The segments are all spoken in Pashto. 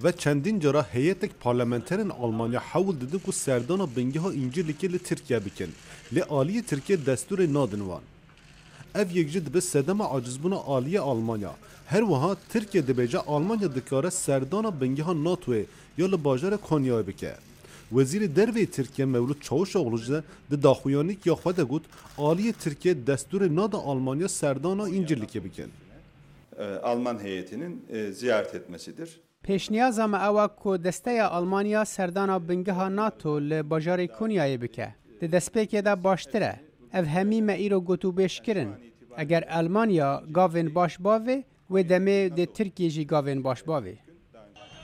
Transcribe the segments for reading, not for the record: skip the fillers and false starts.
و چندین جرا هیئت پارلمانترین آلمانیا حول دادن که سردان بنگه ها اینجلیکی لی ترکیه بکن لی آلی ترکیه دستور نادنوان. اف یک جد به سدم عاجزبون آلی آلمانیا هر وها ترکیه دبیجه آلمانیا دکاره سردان بنگه ها ناتوه یا لباجر کنیای بکه. وزیر دروی ترکیه مولود چاوشاغلو ده داخویانی که خود گفت آلی ترکیه دستور ناد آلمانیا سردان اینجلیکی بکن. Alman heyetinin ziyaret etmesidir. پیشنیازم اوه که دسته آلمانیا سردانا بنگه ناتو لباجار کنیای بکه. ده دسپیک ده باشتره. اف همی ما ایرو گوتو بیش کرن. اگر آلمانیا گاوین باش باوه و دمه ده ترکیه جی گاوین باش باوه.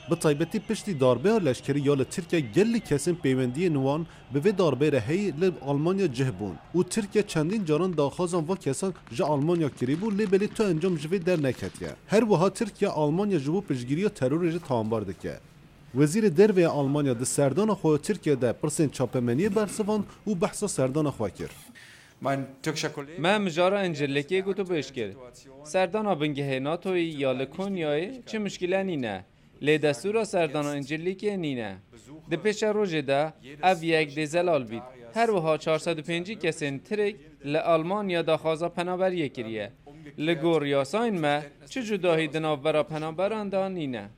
به طایبتی پشتی داربه لشکری یا لترکیه گلی کسین پیوندی نوان به وی داربه رهی لی آلمانیا جهبون و ترکیه چندین جاران داخازان و کسان جا آلمانیا کریبو لی بلی تو انجام جوی در نکتیه. هر وها ترکیه آلمانیا جبو پشگیری و ترور جا تانبار دکه. وزیر دروی آلمانیا ده سردان خو ترکیه ده پرسین چاپمنی برسوان و بحثا سردان خو کرد. ما مجارا انجلکی گوتو بیش کرد. سردان بنگه ناتوی یا لکونیای چه مشکلی نینه. لی دستور سردان انجلیکی نینه. ده پیش روژه ده او یک دیزلال بید. هر وها 405 کسین ترک لآلمانیا دا خوازا پنابریه کریه. لگور یاساین ما چه جداهی دناف برا پنابران دا نینه.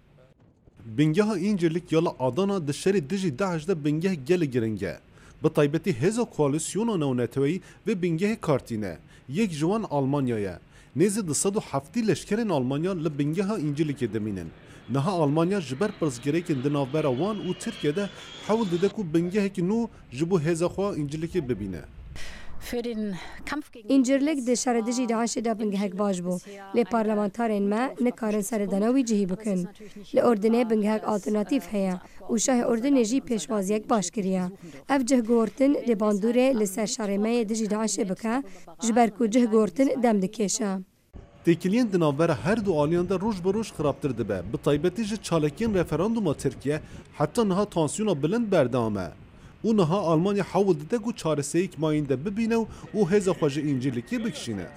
بنگه ها اینجلیک یالا آدانا ده شری دجی داعش ده بنگه گل گرنگه. به طایبتی هزا کوالسیون نونتوی و بنگه کارتینه. یک جوان آلمانیایه. نیز 270 لشکرین آلمانیا لبنگه ها اینجلیک دمینن. نها آلمانیا جبر پرزگریکن دناوبر وان و ترکیه ده حول داده که بنگه که نو جبو هزا خواه اینجلیک ببینه. اینجرلیک ده شردجی داعش ده بنگهک باش بو. لی پارلمانتارین ما نکارن سردانوی جهی بکن. لی اردنه بنگهک آلترناتیف هیا. و شاه اردنه جی پیشوازیک باش کریه. اف جه گورتن لی باندوره لی سر شرمه دجی داعش بکه. جبر کو جه گورتن دم دکیشه. تکیلین دناور هر دو آلیان ده روز به روز خرابتر دبه. به طایبتی جه چالکین رفراندوم ترکیه حتی نها تانسیون بلند بردامه. و نها آلمانیا حاول داده که چاره سیک ماینده ببینه و هزا خواجه اینجلیکی بکشینه.